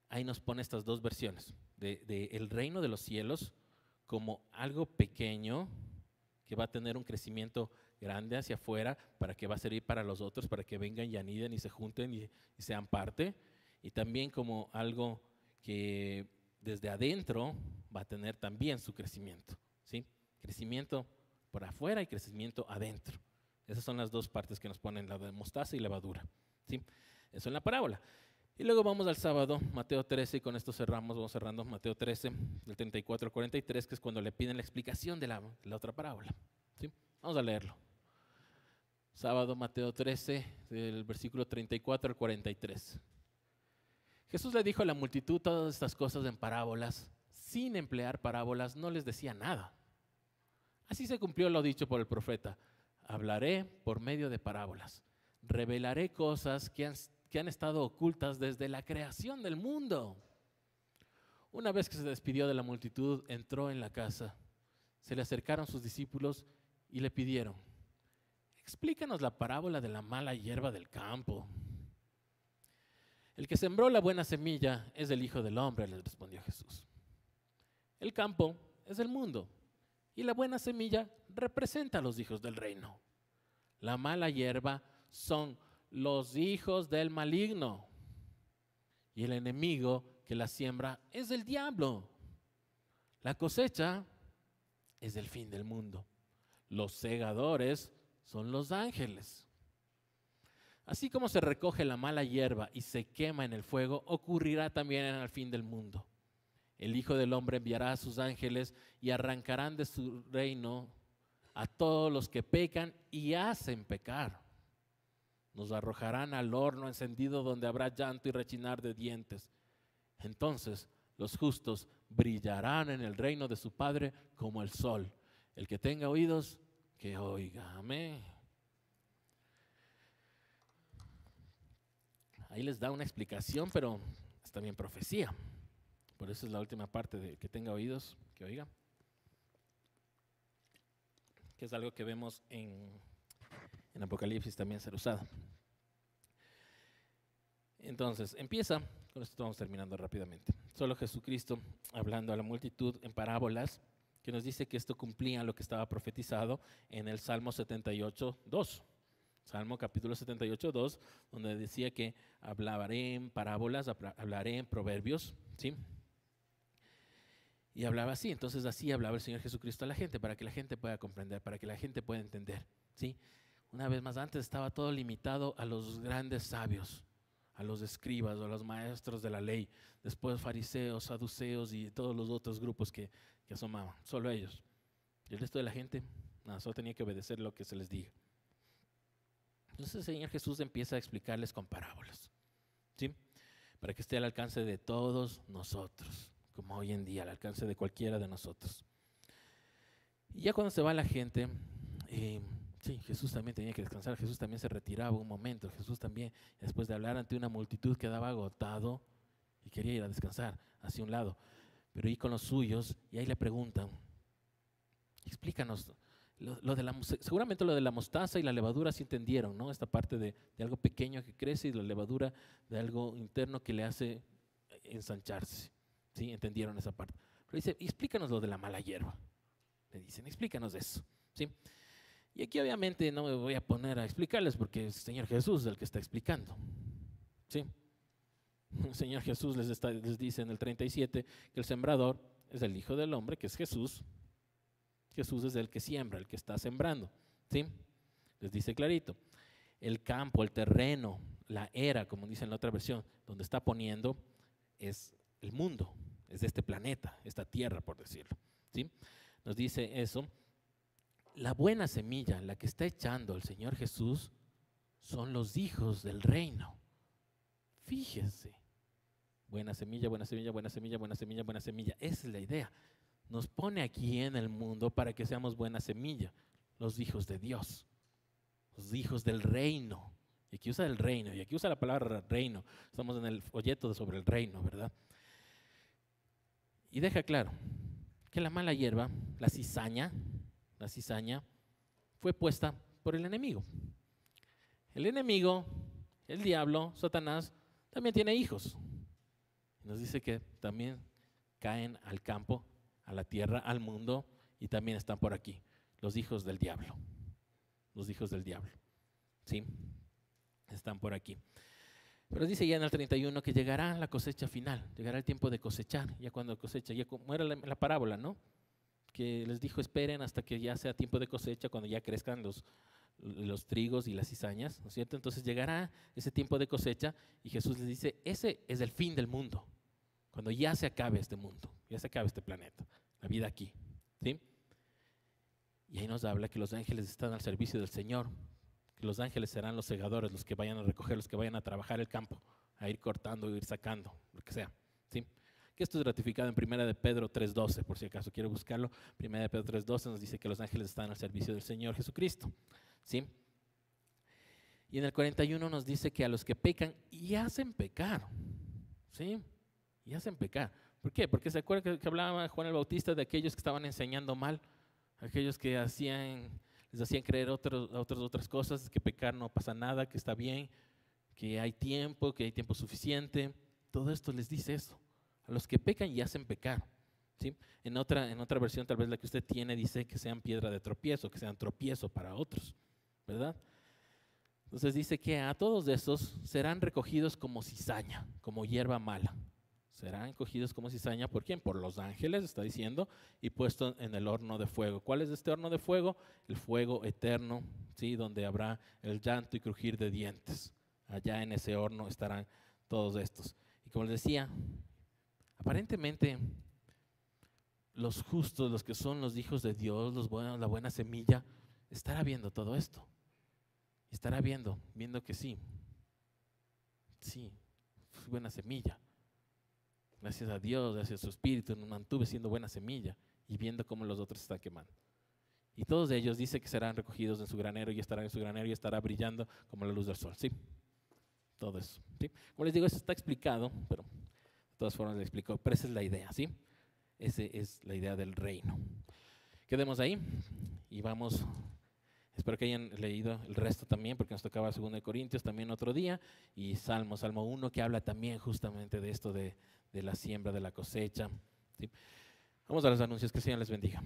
A: ahí nos pone estas 2 versiones, de el reino de los cielos como algo pequeño que va a tener un crecimiento grande hacia afuera, para que va a servir para los otros, para que vengan y aniden y se junten y sean parte, y también como algo que desde adentro va a tener también su crecimiento, ¿sí? Crecimiento por afuera y crecimiento adentro. Esas son las 2 partes que nos ponen, la de mostaza y levadura, ¿sí? Eso en la parábola. Y luego vamos al sábado, Mateo 13, y con esto cerramos, vamos cerrando Mateo 13, del 34 al 43, que es cuando le piden la explicación de la otra parábola, ¿sí? Vamos a leerlo. Sábado, Mateo 13, del versículo 34 al 43. Jesús le dijo a la multitud todas estas cosas en parábolas. Sin emplear parábolas no les decía nada. Así se cumplió lo dicho por el profeta. Hablaré por medio de parábolas. Revelaré cosas que han estado ocultas desde la creación del mundo. Una vez que se despidió de la multitud, entró en la casa. Se le acercaron sus discípulos y le pidieron: explícanos la parábola de la mala hierba del campo. El que sembró la buena semilla es el Hijo del Hombre, les respondió Jesús. El campo es el mundo y la buena semilla representa a los hijos del reino. La mala hierba son los hijos del maligno y el enemigo que la siembra es el diablo. La cosecha es el fin del mundo. Los segadores son los ángeles. Así como se recoge la mala hierba y se quema en el fuego, ocurrirá también al fin del mundo. El Hijo del Hombre enviará a sus ángeles y arrancarán de su reino a todos los que pecan y hacen pecar. Nos arrojarán al horno encendido donde habrá llanto y rechinar de dientes. Entonces los justos brillarán en el reino de su Padre como el sol. El que tenga oídos, que oiga. Amén. Ahí les da una explicación, pero es también profecía. Por eso es la última parte de que tenga oídos, que oiga. Que es algo que vemos en Apocalipsis también ser usado. Entonces, empieza, con esto estamos terminando rápidamente. Solo Jesucristo hablando a la multitud en parábolas, que nos dice que esto cumplía lo que estaba profetizado en el Salmo 78:2. Salmo capítulo 78:2, donde decía que hablaré en parábolas, hablaré en proverbios, ¿sí? Y hablaba así, entonces así hablaba el Señor Jesucristo a la gente, para que la gente pueda comprender, para que la gente pueda entender, ¿sí? Una vez más, antes estaba todo limitado a los grandes sabios, a los escribas o a los maestros de la ley, después fariseos, saduceos y todos los otros grupos que asomaban, solo ellos. Y el resto de la gente, nada, solo tenía que obedecer lo que se les diga. Entonces el Señor Jesús empieza a explicarles con parábolas, ¿sí? Para que esté al alcance de todos nosotros, como hoy en día, al alcance de cualquiera de nosotros. Y ya cuando se va la gente, sí, Jesús también tenía que descansar, Jesús también se retiraba un momento, Jesús también, después de hablar ante una multitud, quedaba agotado y quería ir a descansar hacia un lado. Pero ahí con los suyos, y ahí le preguntan: explícanos, seguramente lo de la mostaza y la levadura sí entendieron, ¿no? Esta parte de algo pequeño que crece y la levadura de algo interno que le hace ensancharse, ¿sí? Entendieron esa parte. Pero dice: explícanos lo de la mala hierba. Le dicen: explícanos eso, ¿sí? Y aquí obviamente no me voy a poner a explicarles porque es el Señor Jesús el que está explicando, ¿sí? El Señor Jesús les dice en el 37 que el sembrador es el Hijo del Hombre, que es Jesús. Jesús es el que siembra, el que está sembrando, ¿sí? Les dice clarito. El campo, el terreno, la era, como dice en la otra versión, donde está poniendo es el mundo, es este planeta, esta tierra, por decirlo, ¿sí? Nos dice eso. La buena semilla, la que está echando el Señor Jesús, son los hijos del reino. Fíjense. Buena semilla, buena semilla, buena semilla, buena semilla, buena semilla. Esa es la idea. Nos pone aquí en el mundo para que seamos buena semilla, los hijos de Dios, los hijos del reino. Y aquí usa el reino, y aquí usa la palabra reino. Estamos en el folleto sobre el reino, ¿verdad? Y deja claro que la mala hierba, la cizaña, fue puesta por el enemigo. El enemigo, el diablo, Satanás, también tiene hijos. Nos dice que también caen al campo, a la tierra, al mundo, y también están por aquí, los hijos del diablo. Los hijos del diablo, ¿sí? Están por aquí. Pero dice ya en el 31 que llegará la cosecha final, llegará el tiempo de cosechar, ya cuando cosecha, ya como era la parábola, ¿no? Que les dijo esperen hasta que ya sea tiempo de cosecha, cuando ya crezcan los trigos y las cizañas, ¿no es cierto? Entonces llegará ese tiempo de cosecha y Jesús les dice, ese es el fin del mundo, cuando ya se acabe este mundo, ya se acabe este planeta, la vida aquí, ¿sí? Y ahí nos habla que los ángeles están al servicio del Señor, que los ángeles serán los segadores, los que vayan a recoger, los que vayan a trabajar el campo, a ir cortando, a ir sacando, lo que sea, ¿sí? Que esto es ratificado en 1 de Pedro 3:12, por si acaso quiero buscarlo. 1 de Pedro 3:12 nos dice que los ángeles están al servicio del Señor Jesucristo, ¿sí? Y en el 41 nos dice que a los que pecan y hacen pecar, ¿sí? Y hacen pecar. ¿Por qué? Porque se acuerda que hablaba Juan el Bautista de aquellos que estaban enseñando mal, aquellos que les hacían creer otras cosas, que pecar no pasa nada, que está bien, que hay tiempo suficiente. Todo esto les dice eso. A los que pecan y hacen pecar, ¿sí? En otra versión, tal vez la que usted tiene, dice que sean piedra de tropiezo, que sean tropiezo para otros, ¿verdad? Entonces dice que a todos esos serán recogidos como cizaña, como hierba mala. Serán cogidos como cizaña, ¿por quién? Por los ángeles, está diciendo, y puestos en el horno de fuego. ¿Cuál es este horno de fuego? El fuego eterno, ¿sí? Donde habrá el llanto y crujir de dientes. Allá en ese horno estarán todos estos. Y como les decía, aparentemente los justos, los que son los hijos de Dios, los buenos, la buena semilla, estará viendo todo esto. Estará viendo que sí, fui buena semilla. Gracias a Dios, gracias a su Espíritu, me mantuve siendo buena semilla y viendo cómo los otros están quemando. Y todos ellos dice que serán recogidos en su granero y estarán en su granero y estará brillando como la luz del sol, ¿sí? Todo eso, ¿sí? Como les digo, eso está explicado, pero de todas formas le explico, pero esa es la idea, ¿sí? Esa es la idea del reino. Quedemos ahí y vamos. Espero que hayan leído el resto también, porque nos tocaba 2 Corintios también otro día, y Salmo 1, que habla también justamente de esto de la siembra, de la cosecha, ¿sí? Vamos a los anuncios, que el Señor les bendiga.